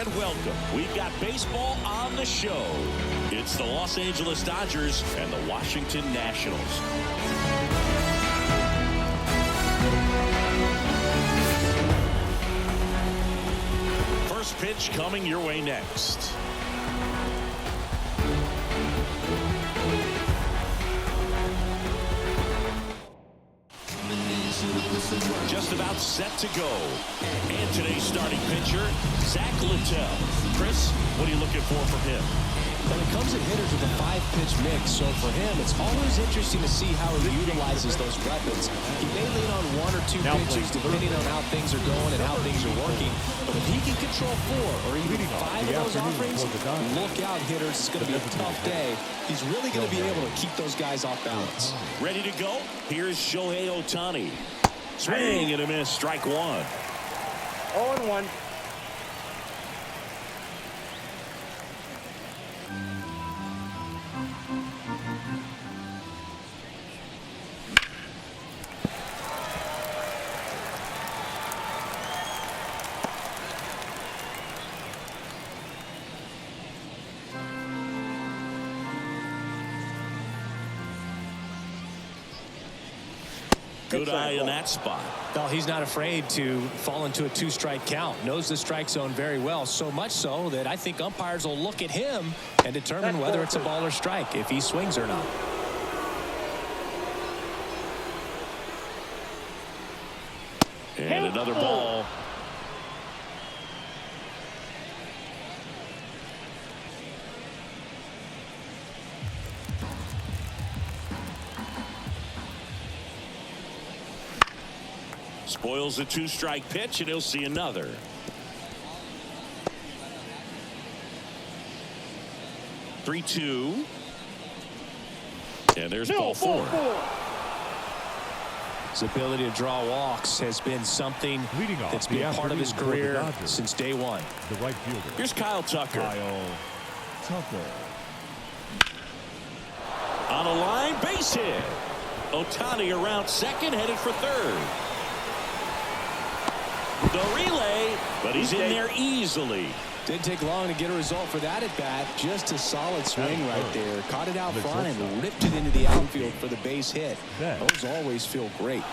and welcome. We've got baseball on the show. It's the Los Angeles Dodgers and the Washington Nationals. First pitch coming your way next. Just about set to go. And today's starting pitcher, Zach Littell. Chris, what are you looking for from him? When it comes to hitters with a 5-pitch mix, so for him, it's always interesting to see how he utilizes those weapons. He may lean on 1 or 2 pitches depending on how things are going and how things are working. But if he can control 4 or even 5 of those offerings, look out, hitters. It's going to be a tough day. He's really going to be able to keep those guys off balance. Ready to go? Here's Shohei Ohtani. Swing and a miss, strike 1. 0-1. Good eye in that spot. Well, he's not afraid to fall into a 2-strike count. Knows the strike zone very well, so much so that I think umpires will look at him and determine whether it's a ball or strike, if he swings or not. And another ball. Spoils a 2-strike pitch, and he'll see another. "3-2." And there's ball 4. His ability to draw walks has been something that's been part of his career since day one. The right fielder. Here's Kyle Tucker. On a line, base hit. Ohtani around second, headed for third. The relay, but he's in there easily. Didn't take long to get a result for that at bat. Just a solid swing right there. Caught it out front and ripped it into the outfield for the base hit. Those always feel great.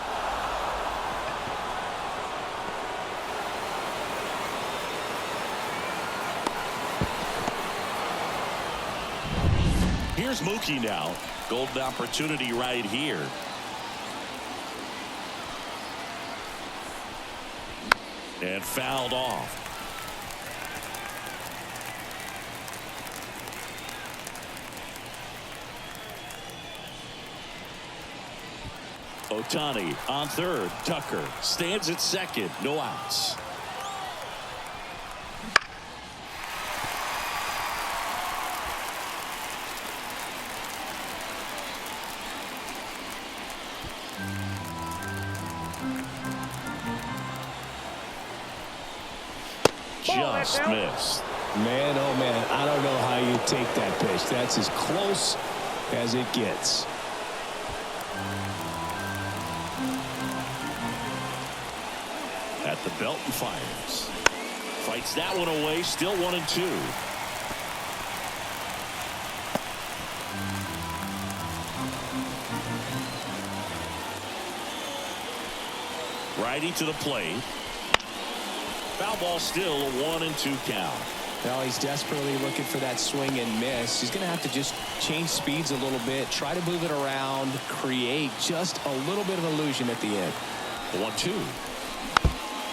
Here's Mookie now. Golden opportunity right here. And fouled off. Ohtani on third. Tucker stands at second. No outs. Just missed. Man, oh man, I don't know how you take that pitch. That's as close as it gets. At the belt and fires. Fights that one away. Still 1-2. Righty to the plate. Foul ball, still a 1-2 count. Well, he's desperately looking for that swing and miss. He's going to have to just change speeds a little bit, try to move it around, create just a little bit of illusion at the end. 1-2.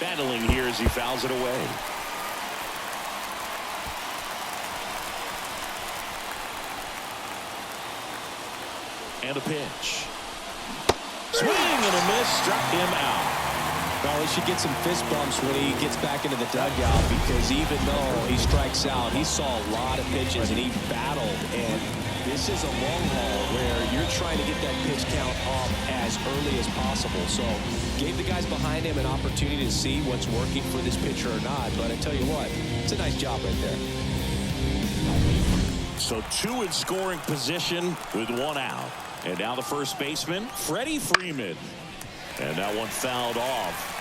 Battling here as he fouls it away. And a pitch. Swing and a miss, struck him out. Well, he should get some fist bumps when he gets back into the dugout, because even though he strikes out, he saw a lot of pitches and he battled. And this is a long haul where you're trying to get that pitch count off as early as possible. So gave the guys behind him an opportunity to see what's working for this pitcher or not. But I tell you what, it's a nice job right there. So 2 in scoring position with 1 out. And now the first baseman, Freddie Freeman. And that one fouled off.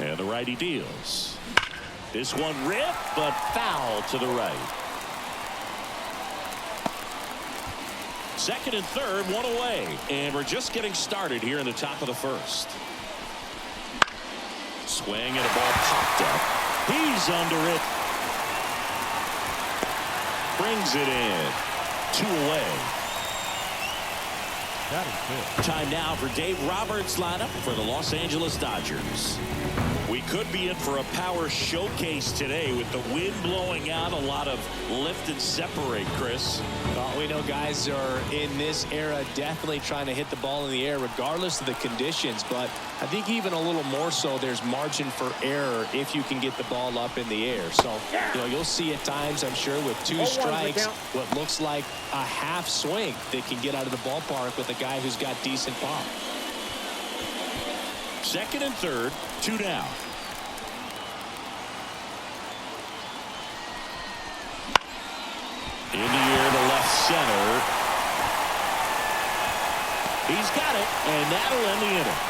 And the righty deals. This one ripped, but foul to the right. Second and third, one away. And we're just getting started here in the top of the first. Swing and a ball popped up. He's under it. Brings it in. 2 away. That is good. Time now for Dave Roberts' lineup for the Los Angeles Dodgers. We could be in for a power showcase today with the wind blowing out, a lot of lift and separate, Chris. Well, we know guys are in this era definitely trying to hit the ball in the air regardless of the conditions, but I think even a little more so there's margin for error if you can get the ball up in the air. So, you'll see at times, I'm sure, with 2 strikes, what looks like a half swing that can get out of the ballpark with a guy who's got decent pop. Second and third, 2 down. In the air to left center. He's got it, and that'll end the inning.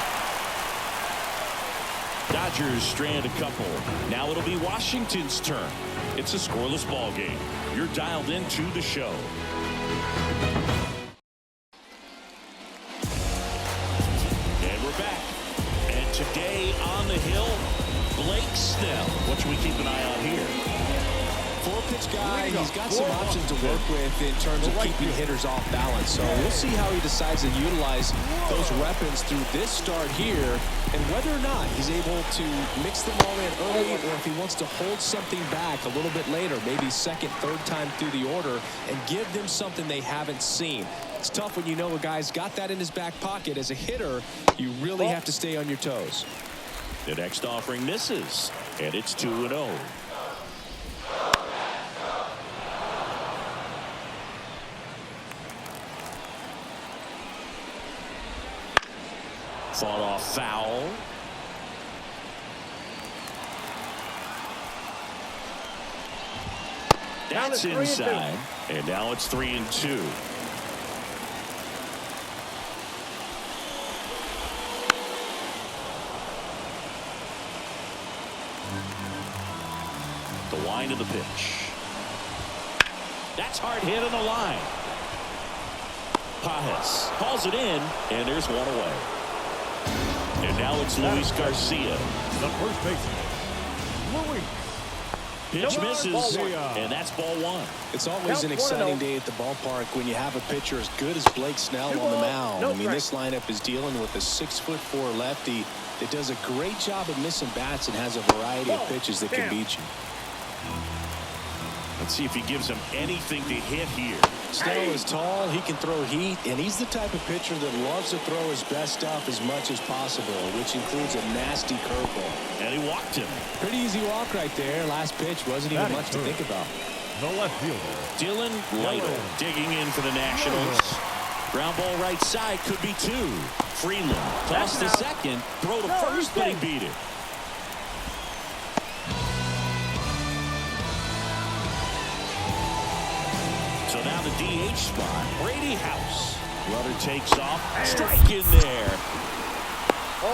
Dodgers strand a couple. Now it'll be Washington's turn. It's a scoreless ball game. You're dialed into the show. And we're back. And today on the hill, Blake Snell. What should we keep an eye on here? 4-pitch guy. He's got some options to work with in terms of keeping hitters off balance. So we'll see how he decides to utilize those weapons through this start here, and whether or not he's able to mix them all in early, or if he wants to hold something back a little bit later, maybe second, third time through the order, and give them something they haven't seen. It's tough when you know a guy's got that in his back pocket. As a hitter, you really have to stay on your toes. The next offering misses, and it's 2-0. Fought off foul. That's inside. And now it's 3-2. The wind of the pitch. That's hard hit on the line. Pajes calls it in, and there's one away. And now it's Luis Garcia. The first baseman, Luis. Pitch misses, and that's ball 1. It's always an exciting day at the ballpark when you have a pitcher as good as Blake Snell on the mound. I mean, this lineup is dealing with a 6'4" lefty that does a great job of missing bats and has a variety of pitches that can beat you. Let's see if he gives him anything to hit here. Snell is tall, he can throw heat, and he's the type of pitcher that loves to throw his best stuff as much as possible, which includes a nasty curveball. And he walked him. Pretty easy walk right there. Last pitch wasn't even much to think about. The left fielder, Dylan Lytle digging in for the Nationals. Ground ball right side, could be 2. Freeland toss to second, throw to first, but he beat it. So now the DH spot, Brady House. Runner takes off, strike in there. Throw,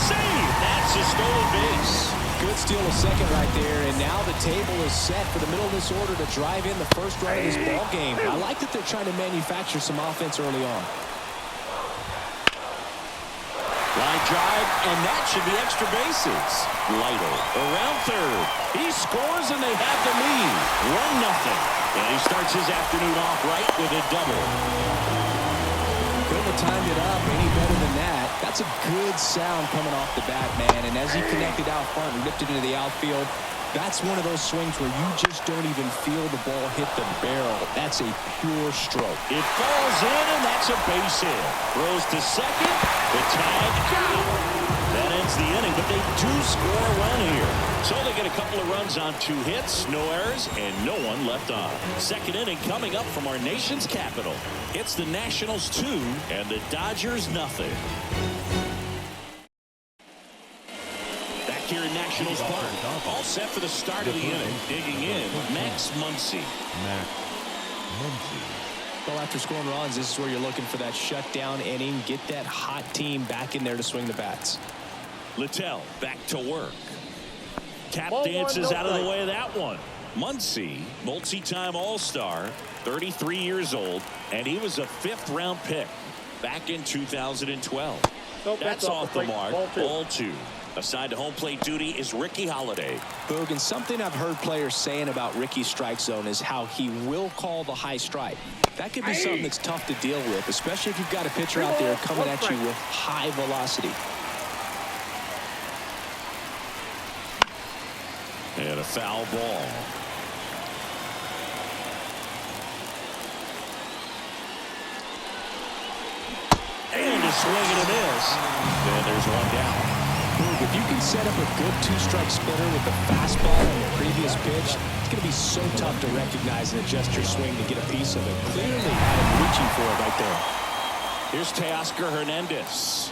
save. That's a stolen base. Good steal of second right there, and now the table is set for the middle of this order to drive in the first run of this ball game. I like that they're trying to manufacture some offense early on. Line drive, and that should be extra bases. Lytle around third. He scores, and they have the lead. 1-0. And he starts his afternoon off right with a double. Couldn't have timed it up any better than that. That's a good sound coming off the bat, man. And as he connected out front and ripped it into the outfield, that's one of those swings where you just don't even feel the ball hit the barrel. That's a pure stroke. It falls in, and that's a base hit. Throws to second. The tag out. That ends the inning, but they do score a run here. So they get a couple of runs on 2 hits, no errors, and no one left on. Second inning coming up from our nation's capital. It's the Nationals 2 and the Dodgers 0. Back here in Nationals Park, all set for the start of the inning. Digging in, Max Muncy. Well, after scoring runs, this is where you're looking for that shutdown inning. Get that hot team back in there to swing the bats. Littell back to work. Tap Ball dances one, out of the strike. way of that one. Muncy, multi-time All-Star, 33 years old, and he was a 5th-round pick back in 2012. Nope, That's off the plate. mark. Ball 2. Assigned to home plate duty is Ricky Holiday. Boog, and something I've heard players saying about Ricky's strike zone is how he will call the high strike. That could be something that's tough to deal with, especially if you've got a pitcher out there coming at you with high velocity. And a foul ball. And a swing and a miss. And there's one down. If you can set up a good 2-strike splitter with the fastball on the previous pitch, it's going to be so tough to recognize and adjust your swing to get a piece of it. Clearly had him reaching for it right there. Here's Teoscar Hernandez.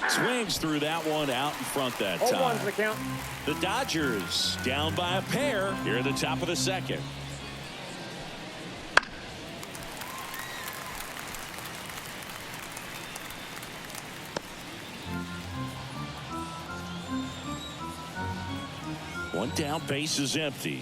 Swings through that one out in front that time. 0-1's the count. The Dodgers down by a pair here at the top of the 2nd. One down, base is empty.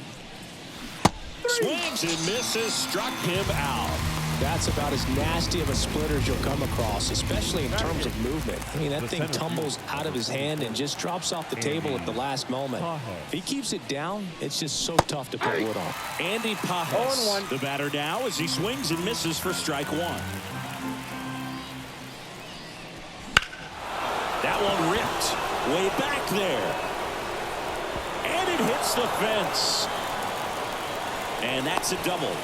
Swings and misses, struck him out. That's about as nasty of a splitter as you'll come across, especially in terms of movement. I mean, that thing tumbles out of his hand and just drops off the table at the last moment. If he keeps it down, it's just so tough to put wood on. Andy Pajes, 0-1. the batter now as he swings and misses for strike 1. That one ripped way back there. And it hits the fence. And that's a double.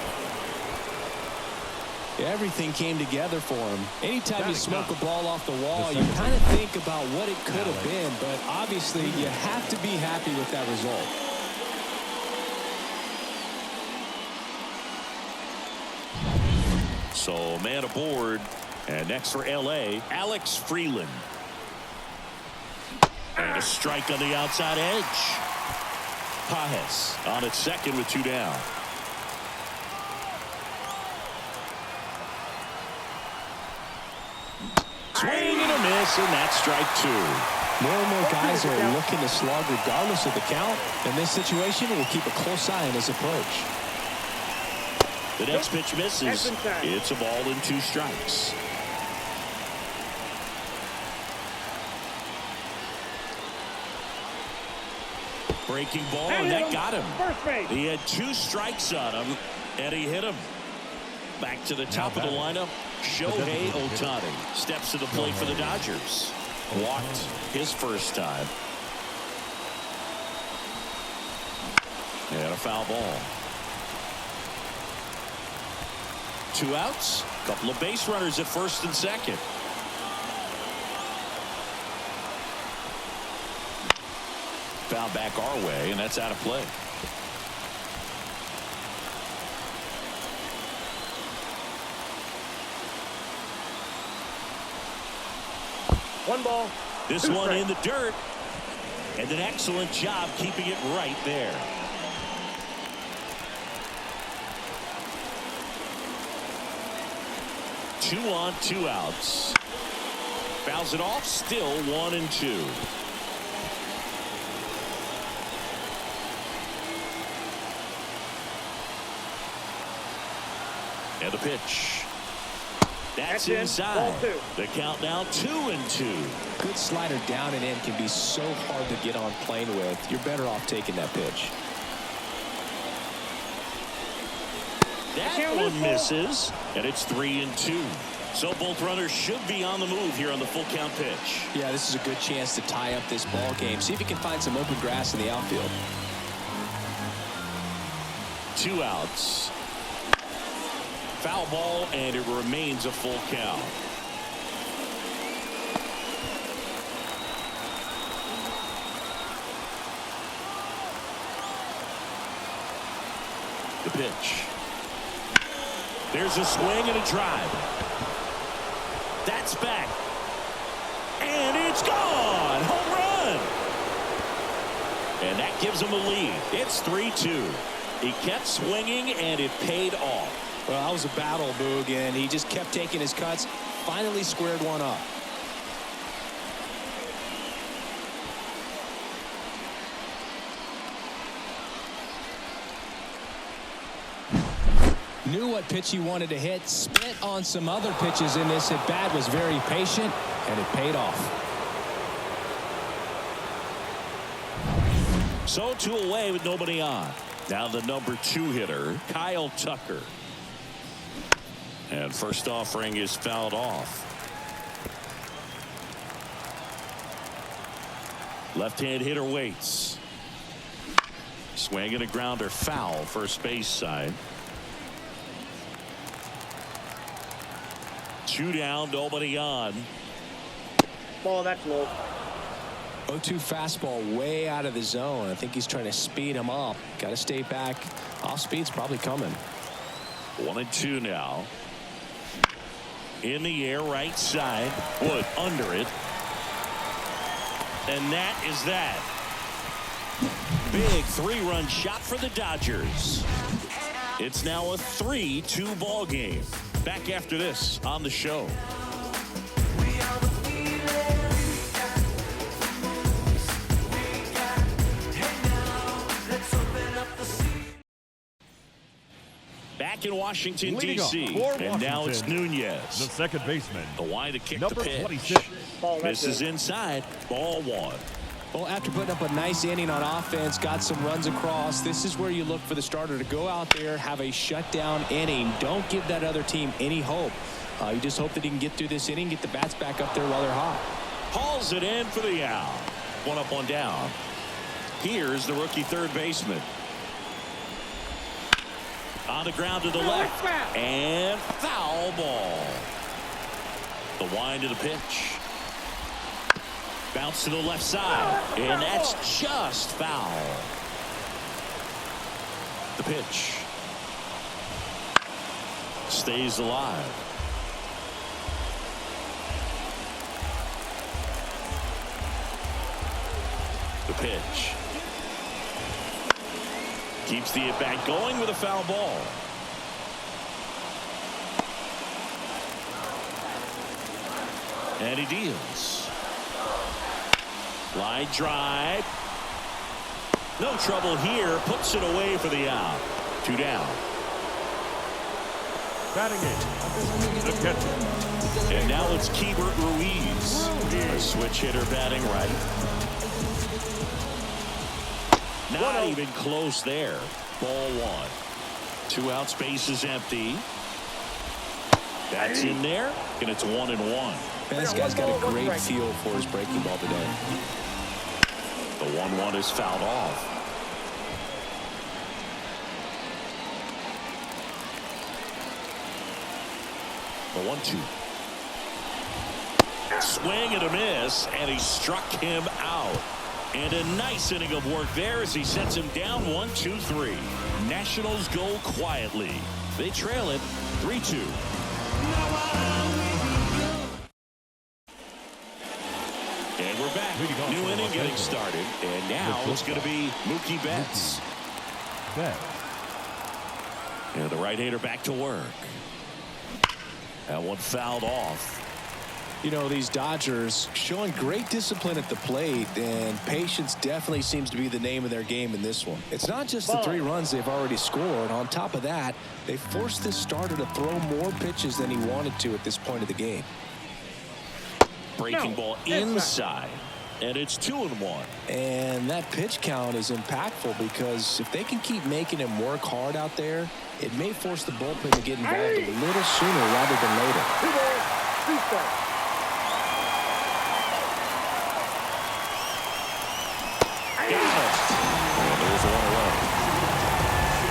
Everything came together for him. Anytime you smoke a ball off the wall, you kind of think about what it could have been, but obviously you have to be happy with that result. So man aboard, and next for LA, Alex Freeland. And a strike on the outside edge. Pajes on at second with 2 down. Swing and a miss, and that's strike 2. More and more guys are looking to slug regardless of the count. In this situation, we'll keep a close eye on his approach. The next pitch misses. It's a ball and 2 strikes. Breaking ball, and that got him. First base. He had 2 strikes on him, and he hit him. Back to the top of the lineup, Shohei Ohtani steps to the plate for the Dodgers. Walked his first time. And a foul ball. 2 outs, couple of base runners at first and second. Foul back our way, and that's out of play. One ball. This one in the dirt, and an excellent job keeping it right there. Two on, 2 outs. Fouls it off, still 1 and 2. And the pitch. That's inside. Ball 2. The count now 2 and 2. Good slider down and in can be so hard to get on plane with. You're better off taking that pitch. That one misses, and it's 3 and 2. So both runners should be on the move here on the full count pitch. Yeah, this is a good chance to tie up this ball game. See if he can find some open grass in the outfield. 2 outs. Foul ball, and it remains a full count. The pitch. There's a swing and a drive. That's back. And it's gone. Home run. And that gives him a lead. It's 3-2. He kept swinging, and it paid off. Well, that was a battle, Boog, and he just kept taking his cuts. Finally squared one up. Knew what pitch he wanted to hit. Spent on some other pitches in this at bat. Was very patient, and it paid off. So 2 away with nobody on. Now the number 2 hitter, Kyle Tucker. And first offering is fouled off. Left-hand hitter waits. Swing and a grounder, foul, first base side. 2 down, nobody on. Ball, that's low. 0-2 fastball way out of the zone. I think he's trying to speed him up. Got to stay back. Off speed's probably coming. 1-2 now. In the air, right side. Wood under it. And that is that. Big 3-run shot for the Dodgers. It's now a 3-2 ball game. Back after this on the show. Back in Washington, D.C. And now it's Nunez. The second baseman. The line to kick number the pitch. 26. Misses inside. Ball 1. Well, after putting up a nice inning on offense, got some runs across, this is where you look for the starter to go out there, have a shutdown inning. Don't give that other team any hope. You just hope that he can get through this inning, get the bats back up there while they're hot. Hauls it in for the out. 1 up, 1 down. Here's the rookie third baseman. On the ground to the left. And foul ball. The wind to the pitch. Bounce to the left side. And that's just foul. The pitch. Stays alive. The pitch. Keeps the at-bat going with a foul ball. And he deals. Line drive. No trouble here. Puts it away for the out. 2 down. Batting in. The catcher. And now it's Keibert Ruiz. A switch hitter batting right. Not even close there. Ball 1. 2 outs, base is empty. That's in there, and it's 1-1. Man, this guy's got a great feel for his breaking ball today. The 1-1 is fouled off. The 1-2. Swing and a miss, and he struck him out. And a nice inning of work there as he sets him down 1-2-3. Nationals go quietly. They trail it 3-2. And we're back. New inning getting started. And now it's going to be Mookie Betts. And the right-hander back to work. That one fouled off. You know, these Dodgers showing great discipline at the plate, and patience definitely seems to be the name of their game in this one. It's not just the 3 runs they've already scored. On top of that, they forced this starter to throw more pitches than he wanted to at this point of the game. Breaking ball inside, and it's 2-1. And that pitch count is impactful because if they can keep making him work hard out there, it may force the bullpen to get involved a little sooner rather than later. 2 balls, 2 strikes.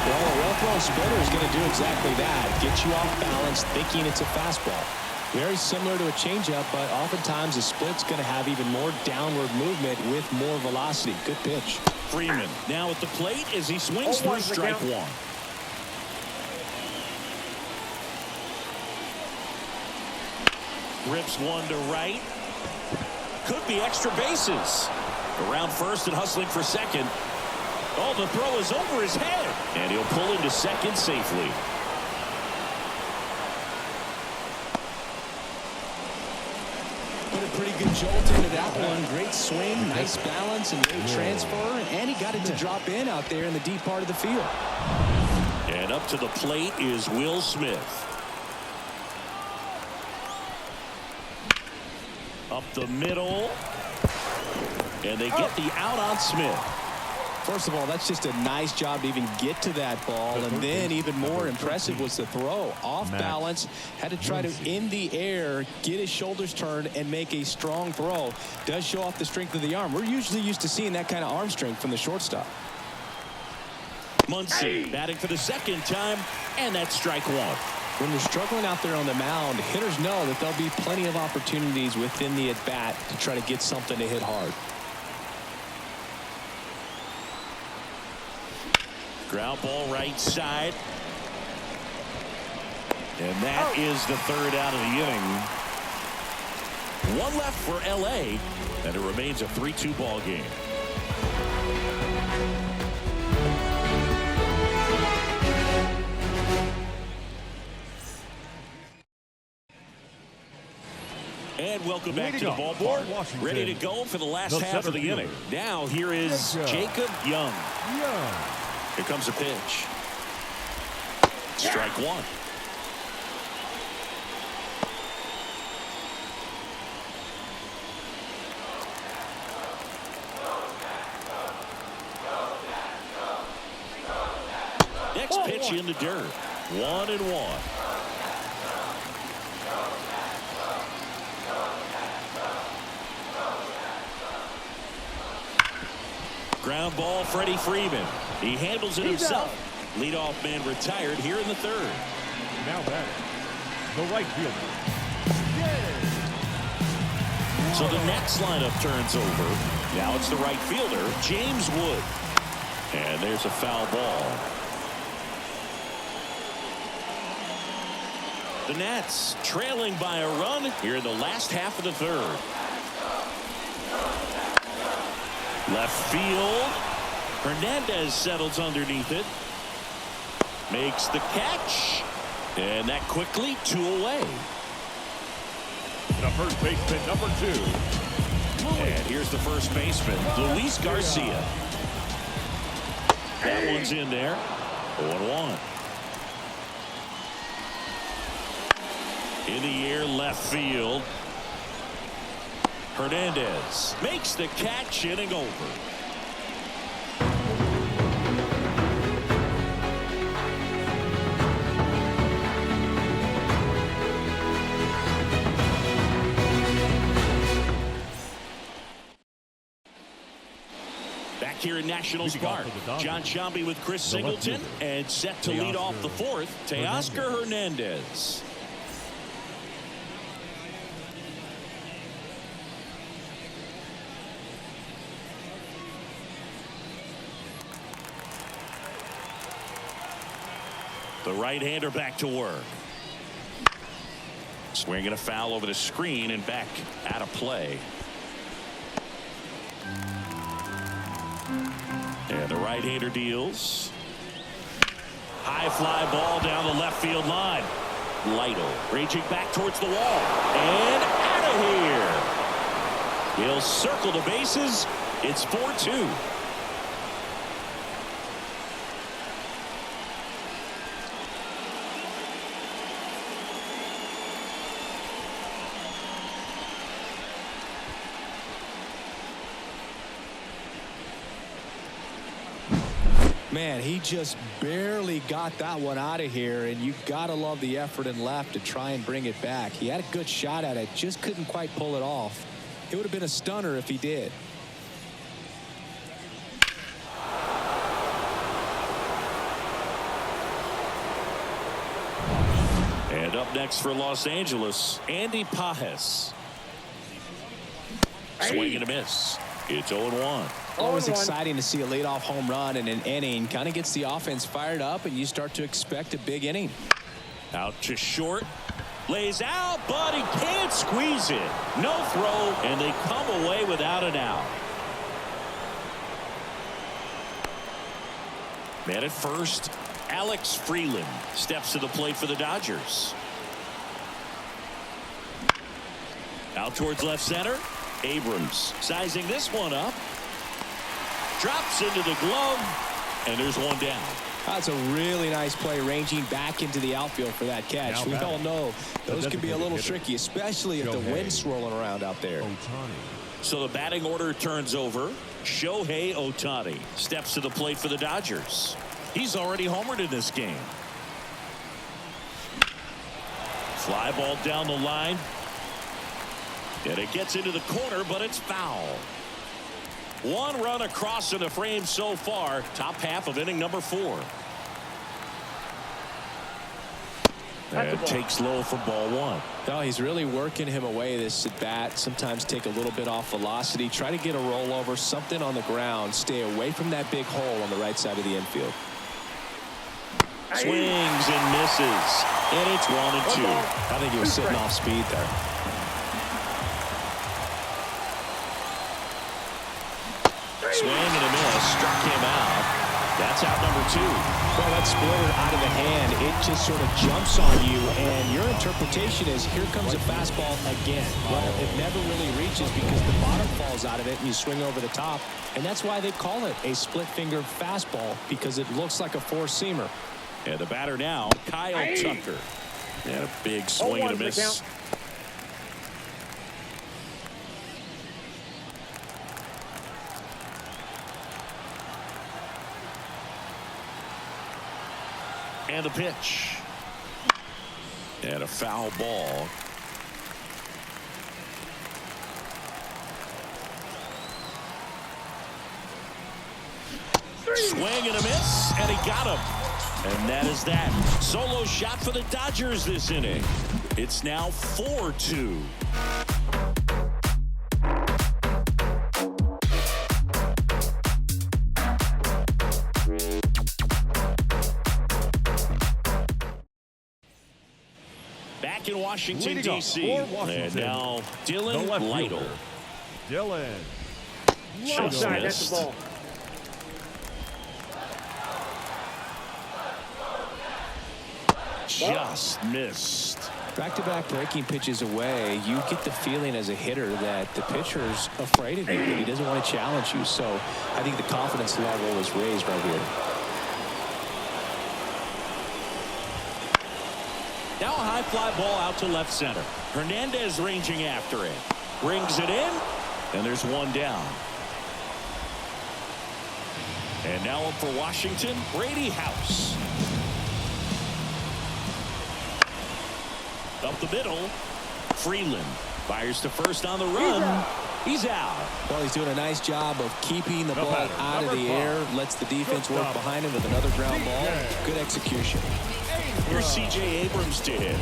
Well, a well-thrown splitter is going to do exactly that. Get you off balance thinking it's a fastball. Very similar to a changeup, but oftentimes a split's going to have even more downward movement with more velocity. Good pitch. Freeman now at the plate as he swings through strike 1. Rips one to right. Could be extra bases. Around first and hustling for second. Oh, the throw is over his head. And he'll pull into second safely. Put a pretty good jolt into that one. Great swing, nice balance, and great transfer. And he got it to drop in out there in the deep part of the field. And up to the plate is Will Smith. Up the middle. And they get the out on Smith. First of all, that's just a nice job to even get to that ball. And then even more impressive was the throw. Off balance, had to try to, in the air, get his shoulders turned and make a strong throw. Does show off the strength of the arm. We're usually used to seeing that kind of arm strength from the shortstop. Muncy batting for the second time, and that's strike one. When you're struggling out there on the mound, hitters know that there'll be plenty of opportunities within the at-bat to try to get something to hit hard. Ground ball right side. And that is the third out of the inning. One left for LA, and it remains a 3-2 ball game. And welcome back to the ballpark. Ready to go for the last half of the inning. Now here is Jacob Young. Here comes a pitch. Strike one. Next pitch in the dirt. 1-1. Ground ball, Freddie Freeman. He handles it himself. Leadoff man retired here in the third. Now batting, the right fielder. So the next lineup turns over. Now it's the right fielder, James Wood. And there's a foul ball. The Nats trailing by a run here in the last half of the third. Left field. Hernandez settles underneath it. Makes the catch. And that quickly 2 away. The first baseman, number 2. And here's the first baseman, Luis Garcia. That one's in there. 0-1. In the air, left field. Hernandez makes the catch, inning over. Back here in Nationals Park, John Sciambi with Chris Singleton, and set to lead off the fourth, Teoscar Hernandez. The right-hander back to work. Swinging a foul over the screen and back out of play. And the right-hander deals. High fly ball down the left field line. Lytle reaching back towards the wall. And out of here. He'll circle the bases. It's 4-2. Man, he just barely got that one out of here, and you've got to love the effort in left to try and bring it back. He had a good shot at it, just couldn't quite pull it off. It would have been a stunner if he did. And up next for Los Angeles, Andy Pages. Swing and a miss. It's 0-1. Always exciting to see a leadoff home run in an inning. Kind of gets the offense fired up, and you start to expect a big inning. Out to short. Lays out, but he can't squeeze it. No throw, and they come away without an out. Man at first, Alex Freeland steps to the plate for the Dodgers. Out towards left center. Abrams sizing this one up. Drops into the glove, and there's one down. That's a really nice play, ranging back into the outfield for that catch. We all know those can be a little tricky, especially if the wind's swirling around out there. So the batting order turns over. Shohei Ohtani steps to the plate for the Dodgers. He's already homered in this game. Fly ball down the line. And it gets into the corner, but it's foul. One run across in the frame so far. Top half of inning number 4. And takes low for ball 1. Oh, he's really working him away, this at bat. Sometimes take a little bit off velocity. Try to get a rollover, something on the ground. Stay away from that big hole on the right side of the infield. Swings and misses. And it's 1-2. I think he was sitting off speed there. Swing and a miss. Struck him out. That's out number 2. Well, that splitter out of the hand, it just sort of jumps on you, and your interpretation is, here comes a fastball again. Well, it never really reaches because the bottom falls out of it and you swing over the top, and that's why they call it a split-fingered fastball, because it looks like a four-seamer. And the batter now, Kyle Tucker. And a big swing and a miss. And the pitch. And a foul ball. Swing and a miss, and he got him. And that is that. Solo shot for the Dodgers this inning. It's now 4-2. Back in Washington, D.C. And now Dylan Lytle. Dylan. Outside, that's the ball. Just missed. Back-to-back breaking pitches away, you get the feeling as a hitter that the pitcher's afraid of you, that he doesn't want to challenge you. So I think the confidence level is raised right here. Now a high fly ball out to left center. Hernandez ranging after it. Brings it in, and there's one down. And now up for Washington, Brady House. Up the middle, Freeland fires to first on the run. He's out. Well, he's doing a nice job of keeping the ball out of the air. Lets the defense work behind him with another ground ball. Good execution. Here's C.J. Abrams to hit.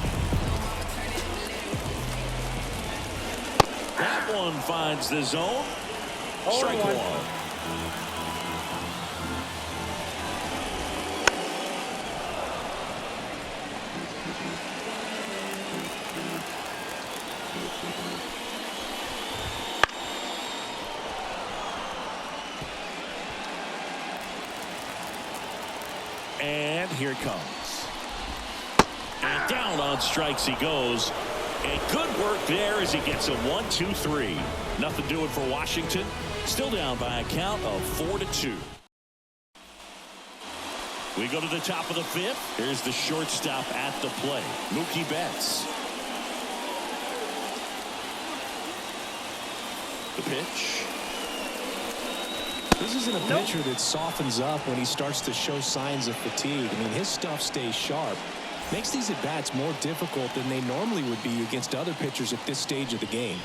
That one finds the zone. Strike one. And here it comes. And down on strikes he goes. And good work there as he gets a 1-2-3. Nothing doing for Washington. Still down by a count of 4-2. We go to the top of the 5th. Here's the shortstop at the plate, Mookie Betts. The pitch. This isn't a pitcher that softens up when he starts to show signs of fatigue. I mean, his stuff stays sharp. Makes these at-bats more difficult than they normally would be against other pitchers at this stage of the game.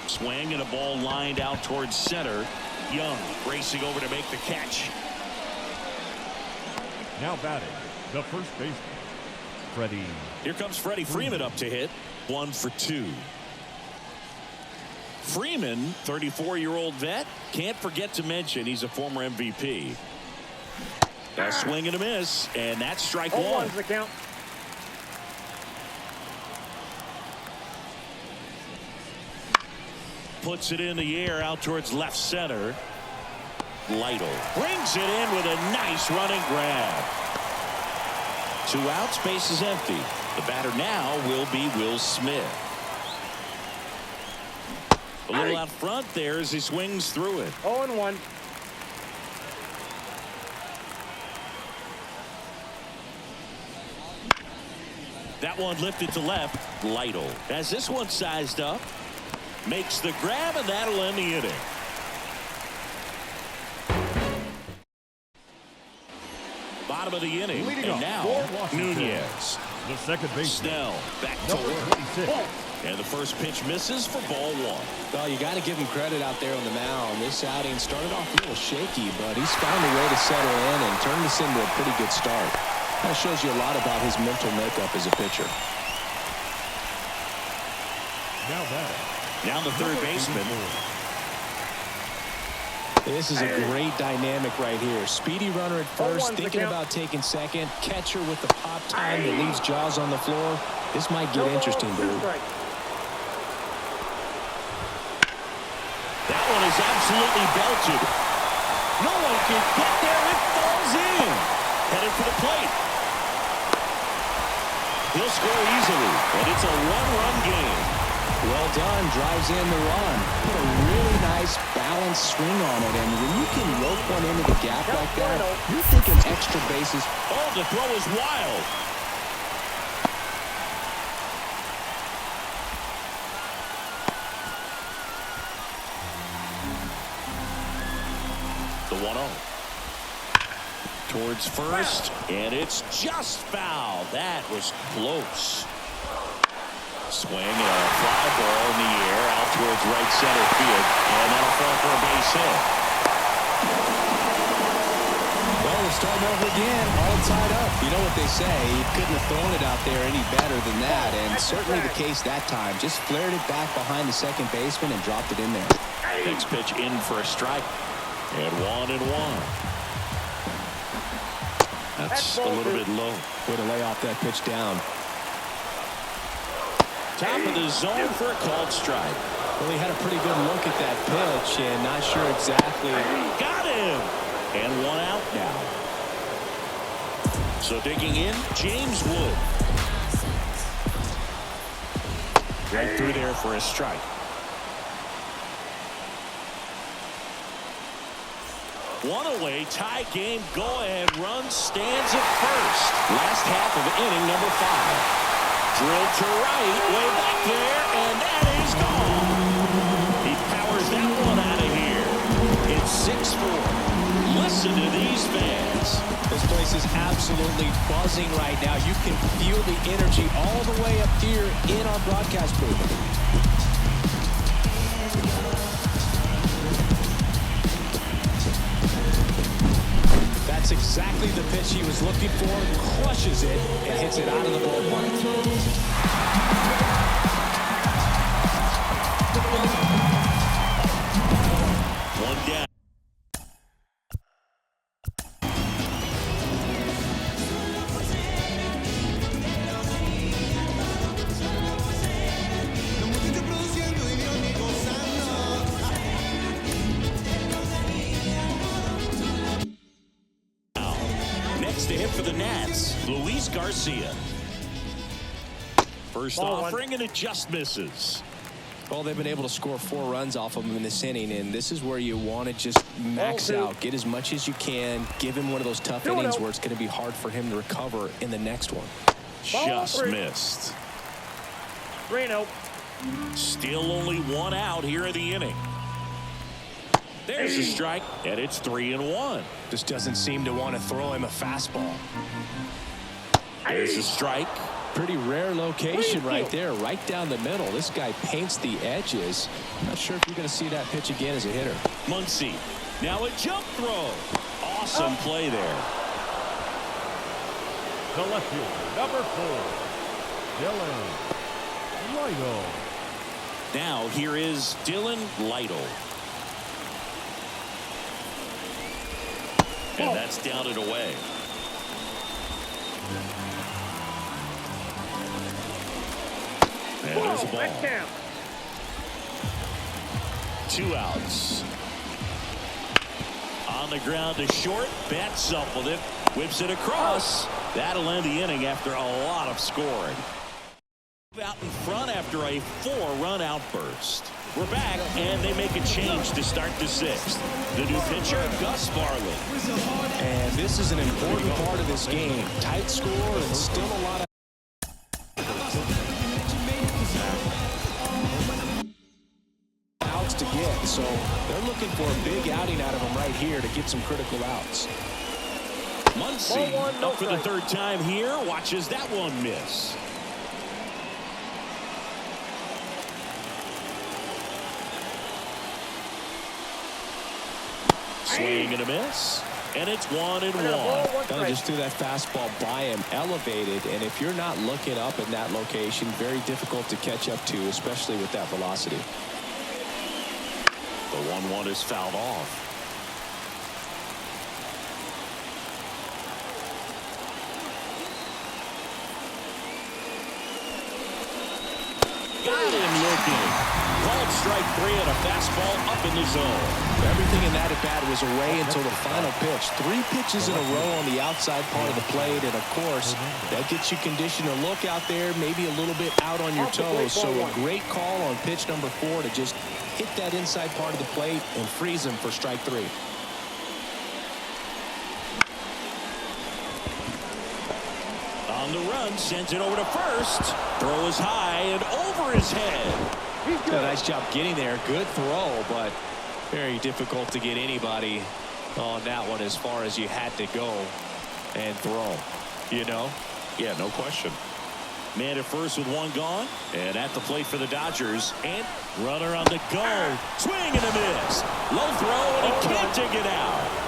Swing and a ball lined out towards center. Young racing over to make the catch. Now batting, the first baseman, Freddie. Here comes Freddie Freeman up to hit. 1 for 2. Freeman, 34-year-old vet. Can't forget to mention he's a former MVP. A swing and a miss, and that's strike one. The count. Puts it in the air out towards left center. Lytle brings it in with a nice running grab. 2 outs, base is empty. The batter now will be Will Smith. A little out front there as he swings through it. 0-1. That one lifted to left. Lytle has this one sized up. Makes the grab, and that'll end the inning. Bottom of the inning. Leading and off now, for Washington, Nunez. the second baseman, Snell back to number work. 26. And the first pitch misses for ball one. Well, you got to give him credit out there on the mound. This outing started off a little shaky, but he's found a way to settle in and turn this into a pretty good start. That shows you a lot about his mental makeup as a pitcher. Now batting, Now the third baseman. This is a great dynamic right here. Speedy runner at first, thinking about taking second. Catcher with the pop time that leaves Jaws on the floor. This might get interesting, dude. That one is absolutely belted. No one can get there. It falls in. Headed for the plate. He'll score easily, and it's a one-run game. Well done. Drives in the run. Put a really nice balanced swing on it, and when you can rope one into the gap like that, you're thinking extra bases. Oh, the throw is wild. The 1-0. Towards first, and it's just foul. That was close. Swing and a fly ball in the air out towards right center field, and that'll fall for a base hit. Well, we're starting over again, all tied up. You know what they say, he couldn't have thrown it out there any better than that, and certainly the case that time. Just flared it back behind the second baseman and dropped it in there. Next pitch in for a strike. And 1-1. That's a little bit low. Way to lay off that pitch down. Top of the zone for a called strike. Well, he had a pretty good look at that pitch and not sure exactly. Got him! And one out now. So digging in, James Wood. Right through there for a strike. One away, tie game, go-ahead run stands at first. Last half of inning number 5. Drilled to right, way back there, and that is gone. He powers that one out of here. It's 6-4. Listen to these fans. This place is absolutely buzzing right now. You can feel the energy all the way up here in our broadcast booth. That's exactly the pitch he was looking for. Crushes it and hits it out of the ballpark. One down. To hit for the Nats, Luis Garcia. First offering, and it just misses. Well, they've been able to score 4 runs off of him in this inning, and this is where you want to just max out, get as much as you can, give him one of those tough innings where it's going to be hard for him to recover in the next one. Just missed. 3-0. Still only one out here in the inning. There's a strike, and it's 3-1. Just doesn't seem to want to throw him a fastball. There's a strike. Pretty rare location right there, right down the middle. This guy paints the edges. Not sure if you're going to see that pitch again as a hitter. Muncy. Now a jump throw. Awesome play there. The left fielder, number 4, Dylan Lytle. Now here is Dylan Lytle. And that's down and away. And there's a ball. 2 outs. On the ground to short. Bats up with it. Whips it across. That'll end the inning after a lot of scoring. Out in front after a 4-run outburst. We're back, and they make a change to start the 6th. The new pitcher, Gus Varley. And this is an important part of this game. Tight score and still a lot of... looking for a big outing out of him right here to get some critical outs. Muncy Ball one, no up for the strike. third time here. Watches that one miss. Swing and a miss. And it's 1-1. Kind of just threw that fastball by him, elevated, and if you're not looking up in that location, very difficult to catch up to, especially with that velocity. The 1-1 is fouled off. Got him looking. Called strike 3 and a fastball up in the zone. Everything in that at-bat was away until the final pitch. 3 pitches in a row on the outside part of the plate, and of course, that gets you conditioned to look out there, maybe a little bit out on your toes. So a great call on pitch number 4 to just hit that inside part of the plate and freeze him for strike 3. On the run, sends it over to first. Throw is high and over his head. Did a nice job getting there. Good throw, but very difficult to get anybody on that one as far as you had to go and throw. You know? Yeah, no question. Man at first with 1 gone. And at the plate for the Dodgers. And runner on the go. Swing and a miss. Low throw and he can't take it out.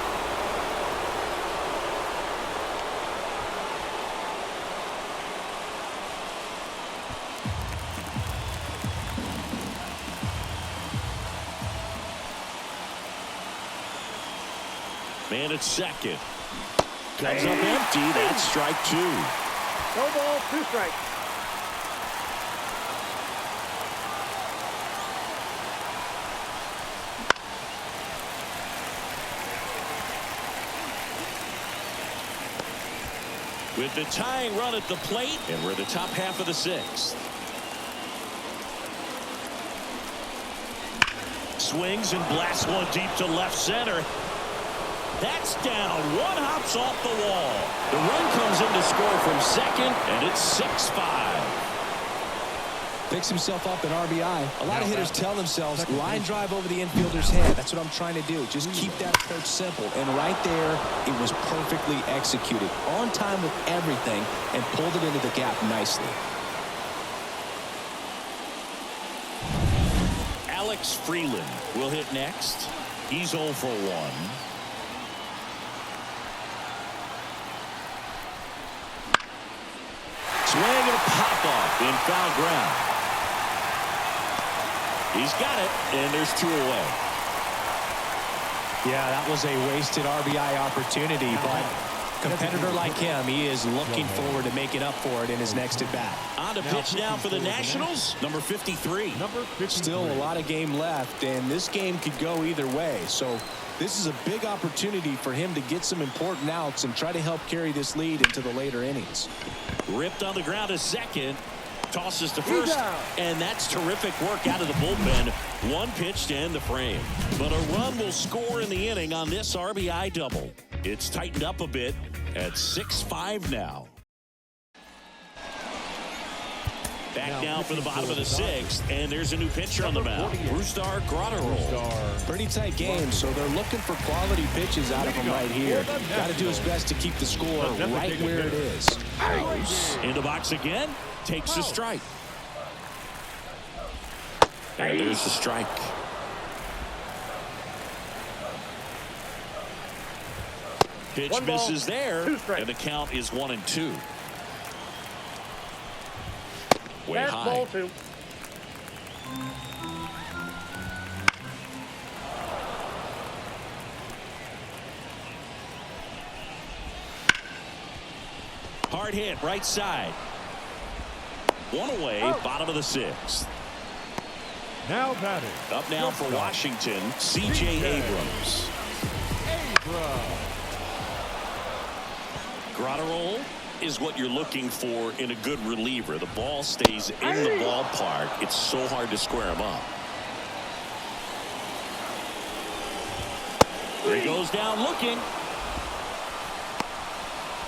Man at second. Comes up empty. That's strike 2. No ball, 2 strikes. With the tying run at the plate, and we're the top half of the 6th. Swings and blasts one deep to left center. That's down. 1 hops off the wall. The run comes in to score from second, and it's 6-5. Picks himself up an RBI. A lot of hitters tell themselves, line drive over the infielder's head. That's what I'm trying to do. Just keep that approach simple. And right there, it was perfectly executed. On time with everything, and pulled it into the gap nicely. Alex Freeland will hit next. He's 0 for 1. Swing and a pop-off in foul ground. He's got it, and there's 2 away. Yeah, that was a wasted RBI opportunity, but competitor like him, he is looking forward to making up for it in his next at-bat. On to pitch now for the Nationals, number 53. Still a lot of game left, and this game could go either way. So this is a big opportunity for him to get some important outs and try to help carry this lead into the later innings. Ripped on the ground to second. Tosses to first, and that's terrific work out of the bullpen. 1 pitch to end the frame. But a run will score in the inning on this RBI double. It's tightened up a bit at 6-5 now. Back down for the bottom of the 6th, and there's a new pitcher on the mound. Brusdar Graterol. Pretty tight game, so they're looking for quality pitches out of him right here. Got to do his best to keep the score right where it is. In the box again, takes a strike. And there's the strike. Pitch misses there, and the count is 1-2. Way high. Ball 2. Hard hit, right side. 1 away, bottom of the 6th. Now batting. Up now for Washington, C.J. Abrams. Graterol is what you're looking for in a good reliever. The ball stays in the ballpark. It's so hard to square him up. There he goes down looking.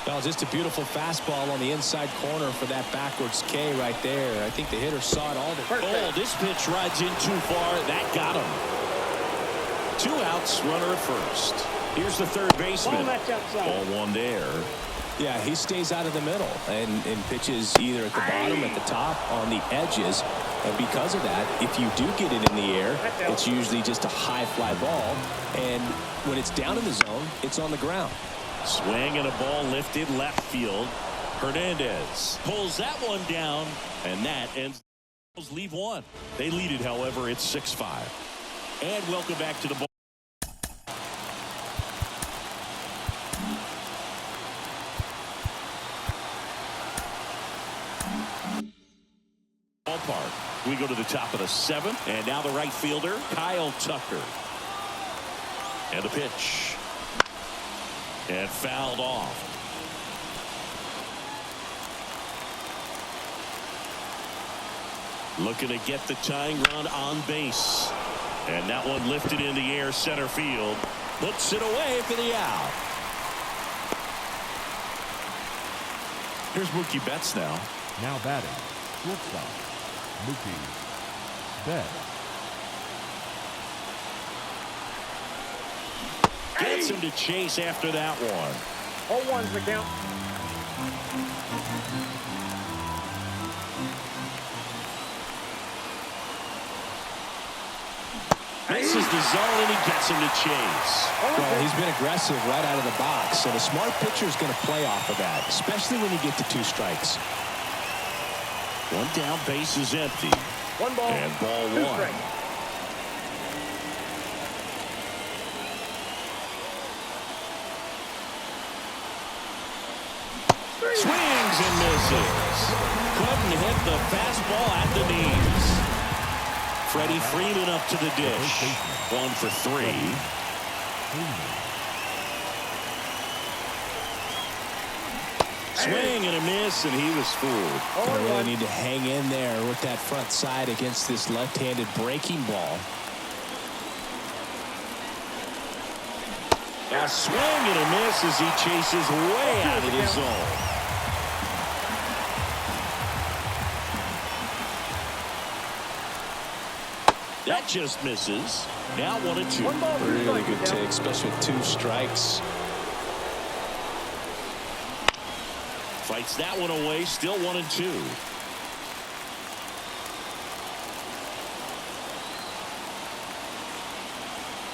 Well, just a beautiful fastball on the inside corner for that backwards K right there. I think the hitter saw it all. Oh, this pitch rides in too far. That got him. 2 outs, runner at first. Here's the third baseman. Ball match outside. Ball 1 there. Yeah, he stays out of the middle and pitches either at the bottom, at the top, on the edges. And because of that, if you do get it in the air, it's usually just a high fly ball. And when it's down in the zone, it's on the ground. Swing and a ball lifted left field. Hernandez pulls that one down, and that ends. Leave one. They lead it, however, it's 6-5. And welcome back to the ball. Ballpark. We go to the top of the 7th, and now the right fielder, Kyle Tucker. And the pitch. And fouled off. Looking to get the tying run on base. And that one lifted in the air, center field. Puts it away for the out. Here's Mookie Betts now. Now batting, shortstop, Mookie Betts. Gets him to chase after that one. 0-1's the count. Misses the zone, and he gets him to chase. Well, he's been aggressive right out of the box, and a smart pitcher is going to play off of that, especially when you get to 2 strikes. 1 down, base is empty. 1 ball. And ball 2 1. strikes. Swings and misses. Couldn't hit the fastball at the knees. Freddie Freeman up to the dish. 1 for 3. Swing and a miss, and he was fooled. They really need to hang in there with that front side against this left-handed breaking ball. A swing and a miss as he chases way out of the zone. That just misses. Now 1-2. 1 ball, 2 Really strikes. good take, especially with 2 strikes. Fights that one away. Still 1-2.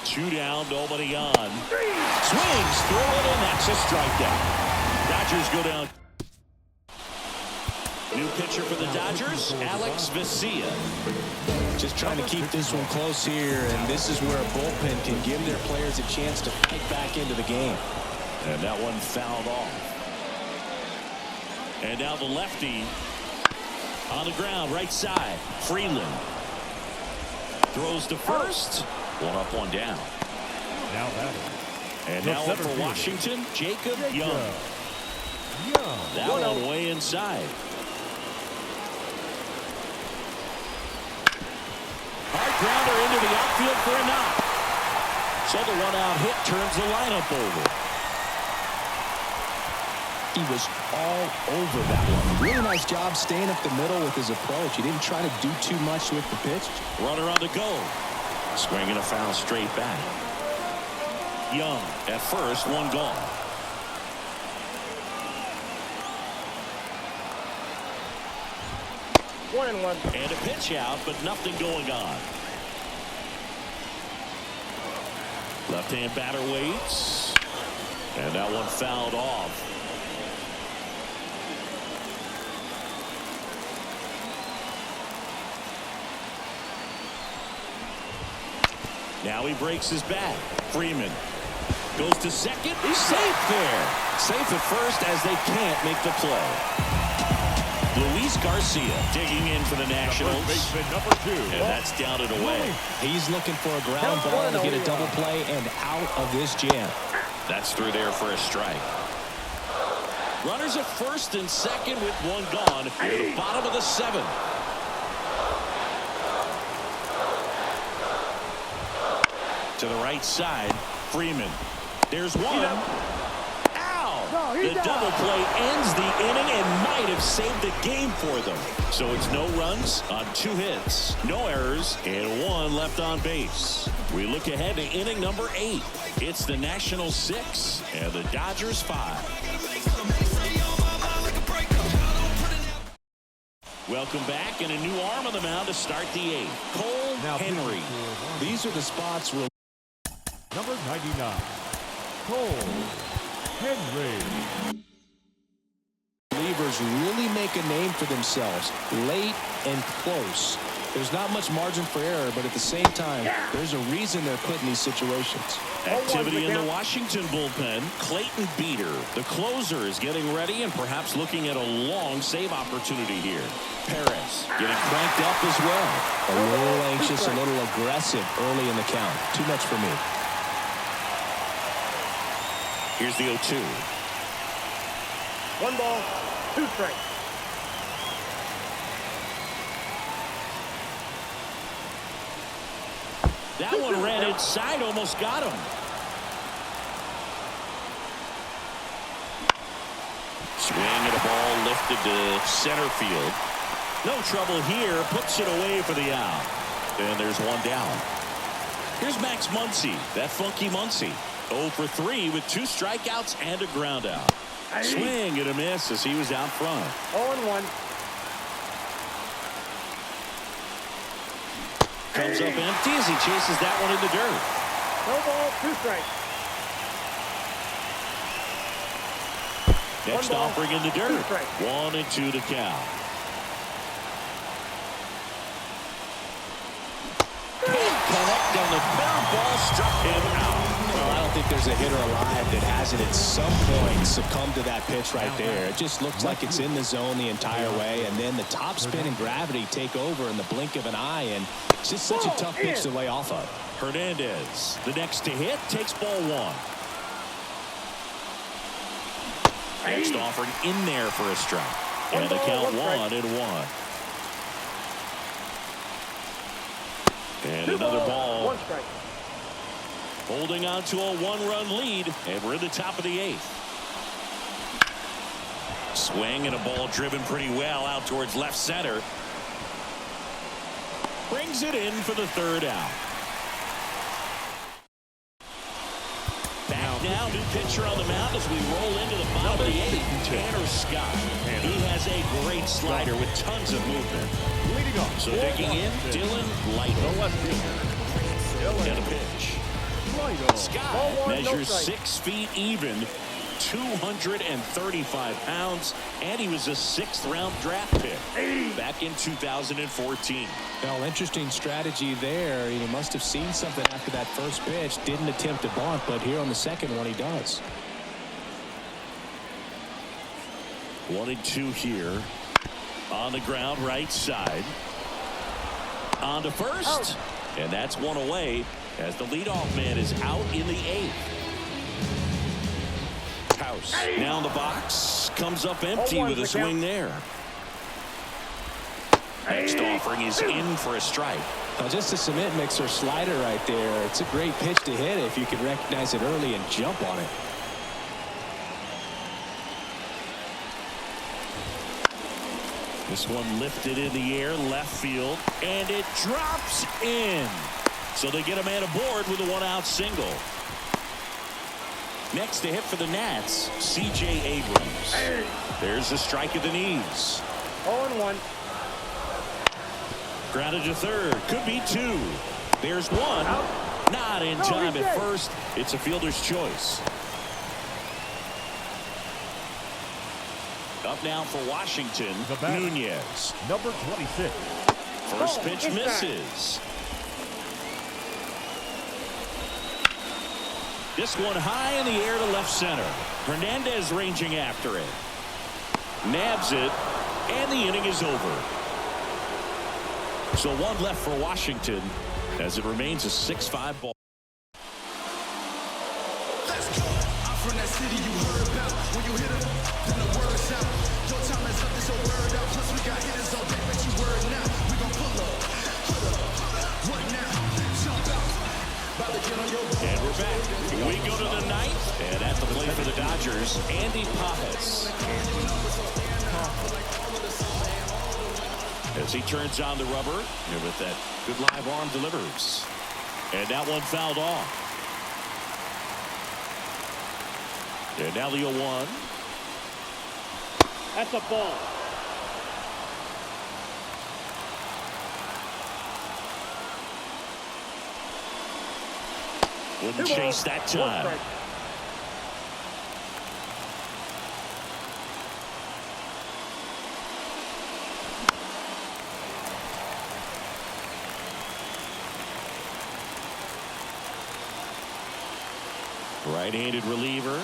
Two down, nobody on. Swings through it, and that's a strikeout. Dodgers go down. New pitcher for the Dodgers, Alex Vesia. Just trying to keep this one close here, and this is where a bullpen can give their players a chance to fight back into the game. And that one fouled off. And now the lefty on the ground, right side. Freeland throws to first. 1 up, 1 down. Now batting. And The now up center for fielder, Washington, Jacob Young. Young. That one way inside. Hard grounder into the outfield for a knock. So the 1-out hit turns the lineup over. He was all over that one. Really nice job staying up the middle with his approach. He didn't try to do too much with the pitch. Runner on the go. Swinging a foul straight back. Young at first, 1 gone. One and one. And a pitch out, but nothing going on. Left-hand batter waits. And that one fouled off. Now he breaks his bat. Freeman goes to second. He's safe there. Safe at first as they can't make the play. Luis Garcia digging in for the Nationals. Baseman number 2. And that's down and away. He's looking for a ground ball to get a double play and out of this jam. That's through there for a strike. Runners at first and second with 1 gone. At the bottom of the 7th. To the right side, Freeman. There's 1. Out! The double play ends the inning and might have saved the game for them. So it's no runs on 2 hits, no errors, and 1 left on base. We look ahead to inning number 8. It's the Nationals 6 and the Dodgers 5. Welcome back, and a new arm on the mound to start the 8th. Cole Henry. These are the spots where Number 99, Cole Henry. relievers really make a name for themselves late and close. There's not much margin for error, but at the same time, there's a reason they're put in these situations. Activity in the Washington bullpen. Clayton Beater, the closer, is getting ready and perhaps looking at a long save opportunity here. Perez getting cranked up as well. A little anxious, a little aggressive early in the count. Too much for me. Here's the 0-2. 1 ball, 2 strikes. That one ran inside, almost got him. Swing and a ball lifted to center field. No trouble here, puts it away for the out. And there's 1 down. Here's Max Muncy, that funky Muncy. 0 for 3 with 2 strikeouts and a ground out. Swing and a miss as he was out front. 0-1. Comes up empty as he chases that one in the dirt. No ball, 2 strikes. Next 1 ball, offering in the 2 dirt. strikes. 1-2 to count. Can't connect on the third ball, struck him out. Well, I don't think there's a hitter alive that hasn't at some point succumbed to that pitch right there. It just looks like it's in the zone the entire way, and then the top spin and gravity take over in the blink of an eye, and it's just such a tough pitch to lay off of. Hernandez, the next to hit, takes ball 1. Next offering in there for a strike. And the count 1-1. And another ball. 1 strike. Holding on to a 1-run lead, and we're in the top of the 8th. Swing and a ball driven pretty well out towards left center. Brings it in for the 3rd out. Back now, new pitcher on the mound as we roll into the bottom of the 8th. Tanner Scott. He has a great slider with tons of movement. Leading off. So digging in, Dylan Light. And a pitch. Scott measures 6 feet even, 235 pounds, and he was a 6th-round draft pick back in 2014. Well, interesting strategy there. He must have seen something after that first pitch. Didn't attempt to bunt, but here on the second one, he does. 1-2 here. On the ground, right side. On to first. And that's 1 away as the leadoff man is out in the 8th. House now in the box. Comes up empty with a swing there. Next offering is in for a strike. Now just a cement mixer slider right there. It's a great pitch to hit if you can recognize it early and jump on it. This one lifted in the air, left field, and it drops in. So they get a man aboard with a 1-out single. Next to hit for the Nats, C.J. Abrams. There's a strike at the knees. 0-1. Grounded to third. Could be 2. There's 1. Not in time at first. It's a fielder's choice. Up now for Washington, Nunez. Number 26. First pitch misses. This one high in the air to left center. Hernandez ranging after it. Nabs it, and the inning is over. So 1 left for Washington as it remains a 6-5 ball. Let's go. I'm from that city you heard about. When you hit it, then the word's out. Your time is up, so word out. Plus we got hitters on deck, but you word now. We gon' pull up. What now? Jump out. About to get on your And we're back. We go to the 9th, and at the plate for the Dodgers, Andy Pajes. As he turns on the rubber, and with that good live arm delivers. And that one fouled off. And now the 0-1. That's a ball. Wouldn't chase that time. Right-handed reliever.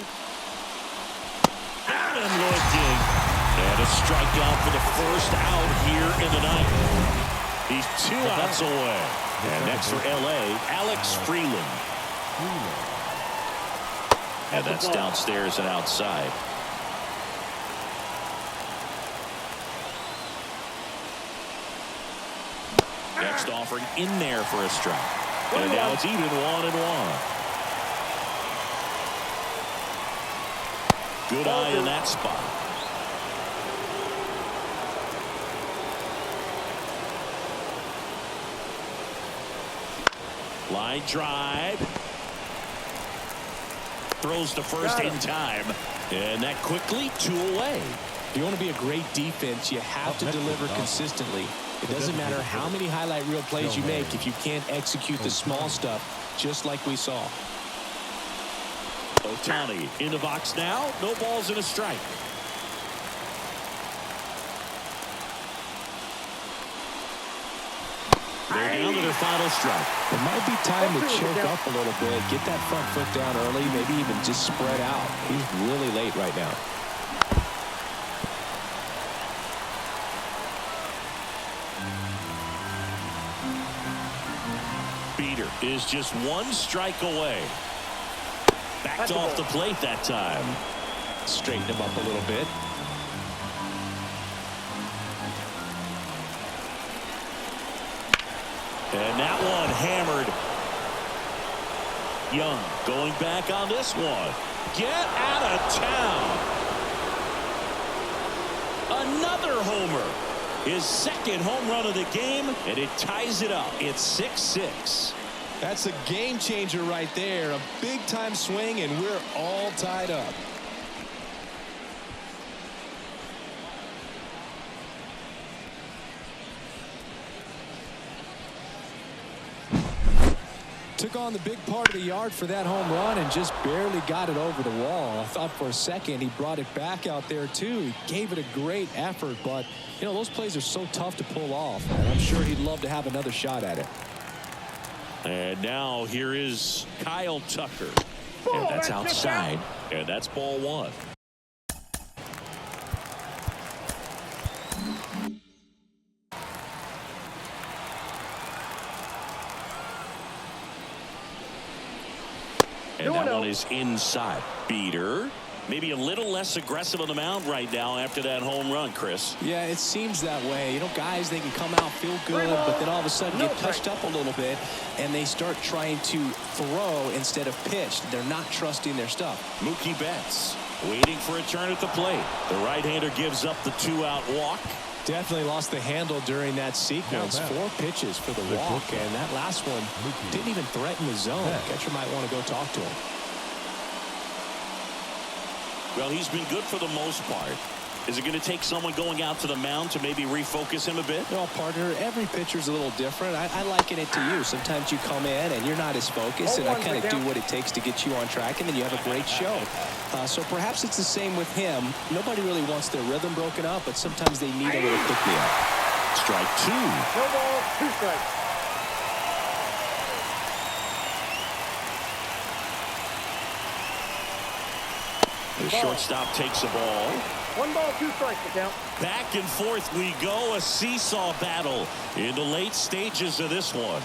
Out and looking. And a strikeout for the first out here in the ninth. He's 2 outs away. And next for L.A., Alex Freeland. And that's downstairs and outside. Next offering in there for a strike. And now it's even 1-1. Good eye in that spot. Line drive. Throws to first in time. And that quickly 2 away. If you want to be a great defense, you have to deliver consistently. It doesn't matter how many highlight reel plays you make if you can't execute the small stuff, just like we saw. Ohtani in the box now. No balls and a strike. They're down to their final strike. It might be time to choke up a little bit, get that front foot down early, maybe even just spread out. He's really late right now. Beater is just 1 strike away. Backed off the plate that time. Straighten him up a little bit. And that one hammered. Young going back on this one. Get out of town. Another homer. His second home run of the game, and it ties it up. It's 6-6. That's a game changer right there. A big time swing, and we're all tied up. Took on the big part of the yard for that home run and just barely got it over the wall. I thought for a second he brought it back out there too. He gave it a great effort, but you know, those plays are so tough to pull off, and I'm sure he'd love to have another shot at it. And now here is Kyle Tucker. And that's outside. And that's ball 1. And that one is inside. Beater. Maybe a little less aggressive on the mound right now after that home run, Chris. Yeah, it seems that way. You know, guys, they can come out, feel good, but then all of a sudden get touched up a little bit, and they start trying to throw instead of pitch. They're not trusting their stuff. Mookie Betts waiting for a turn at the plate. The right-hander gives up the 2-out walk. Definitely lost the handle during that sequence. 4 pitches for the walk, and that last one didn't even threaten the zone. Catcher might want to go talk to him. Well, he's been good for the most part. Is it going to take someone going out to the mound to maybe refocus him a bit? Well, partner, every pitcher's a little different. I liken it to you. Sometimes you come in and you're not as focused, and I kind of do what it takes to get you on track, and then you have a great show. So perhaps it's the same with him. Nobody really wants their rhythm broken up, but sometimes they need a little pick-me-up. Strike 2. No ball, 2 strikes. The shortstop takes the ball. 1 ball, 2 strikes to count. Back and forth we go. A seesaw battle in the late stages of this one.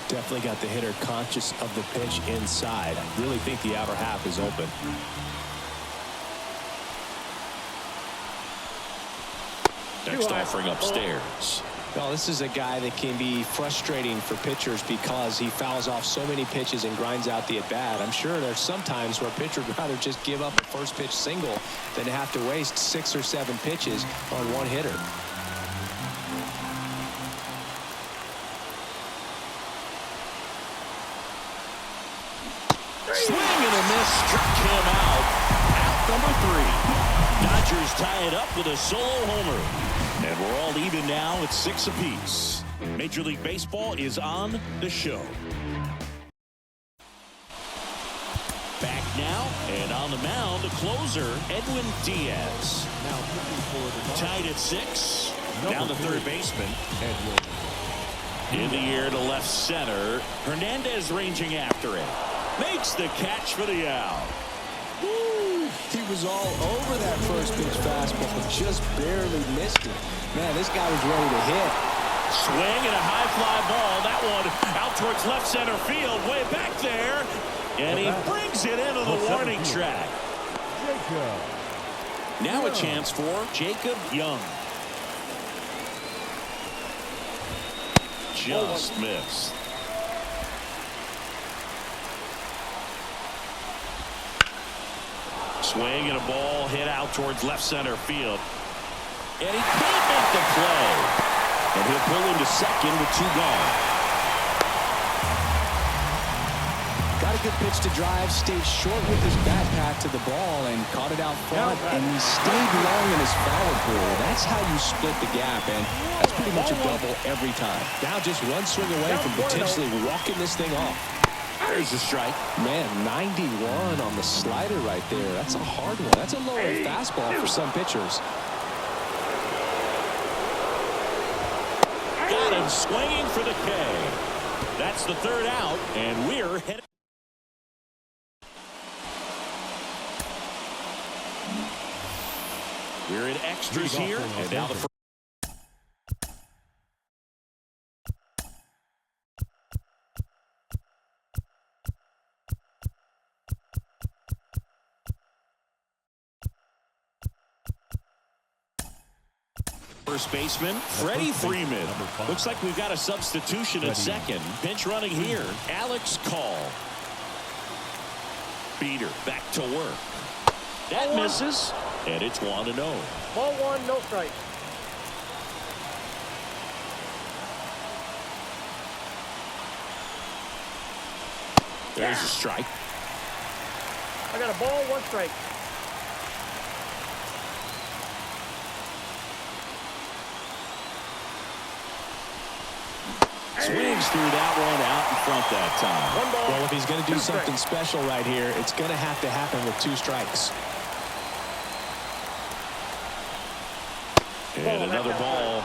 Definitely got the hitter conscious of the pitch inside. I really think the outer half is open. Next offering upstairs. Well, this is a guy that can be frustrating for pitchers because he fouls off so many pitches and grinds out the at-bat. I'm sure there's some times where a pitcher would rather just give up a first pitch single than to have to waste 6 or 7 pitches on one hitter. Swing and a miss, struck him out. Out number 3. Dodgers tie it up with a solo homer. And we're all even now at 6 apiece. Major League Baseball is on the show. Back now, and on the mound, the closer, Edwin Diaz. Tied at 6. Down the third baseman. In the air to left center. Hernandez ranging after it. Makes the catch for the out. Woo! He was all over that first pitch fastball, just barely missed it. Man, this guy was ready to hit. Swing and a high fly ball. That one out towards left center field, way back there. And he brings it into the warning track. Now a chance for Jacob Young. Just missed. Swing and a ball hit out towards left center field. And he can't make the play. And he'll pull into second with 2 gone. Got a good pitch to drive, stayed short with his bat path to the ball and caught it out front, and he stayed long in his foul pole. That's how you split the gap, and that's pretty much a double every time. Now just one swing away from potentially walking this thing off. There's a strike. Man, 91 on the slider right there. That's a hard one. That's a lower fastball for some pitchers. Got him swinging for the K. That's the 3rd out, and we're headed. We're in extras here, and now the first. First baseman, Freddie Freeman. Looks like we've got a substitution at second. Pinch running here, Alex Call. Beater back to work. That misses, and it's 1-0. Ball 1, no strike. There's a strike. I got a ball, 1 strike. Swings through that one out in front that time. Well, if he's going to do something special right here, it's going to have to happen with 2 strikes. And another ball.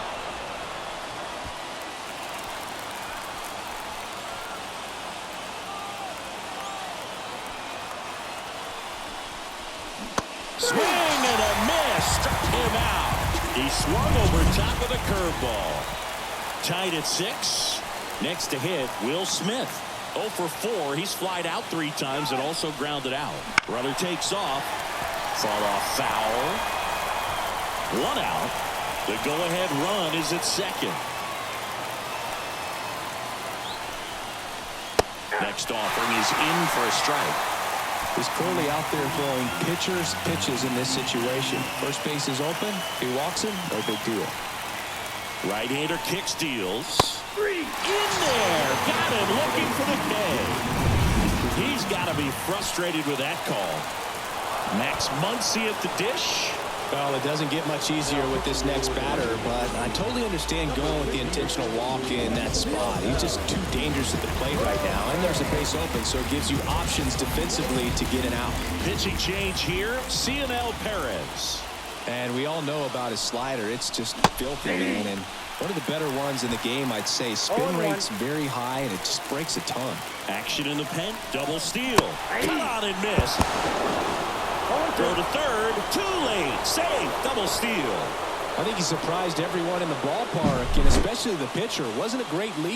Swing and a miss. Struck him out. He swung over top of the curveball. Tied at 6. Next to hit, Will Smith. 0 for 4. He's flied out 3 times and also grounded out. Runner takes off. Fall off foul. 1 out. The go-ahead run is at second. Next offering is in for a strike. He's clearly out there throwing pitchers pitches in this situation. First base is open. If he walks him, no big deal. Right-hander kick steals. In there. Got him looking for the K. He's got to be frustrated with that call. Max Muncy at the dish. Well, it doesn't get much easier with this next batter, but I totally understand going with the intentional walk in that spot. He's just too dangerous at the plate right now, and there's a base open, so it gives you options defensively to get an out. Pitching change here, Cionel Perez. And we all know about his slider. It's just filthy, man, and one of the better ones in the game, I'd say. Spin rate's very high, and it just breaks a ton. Action in the pen, double steal. Cut on and miss. Throw to third, too late. Save, double steal. I think he surprised everyone in the ballpark, and especially the pitcher. Wasn't a great lead.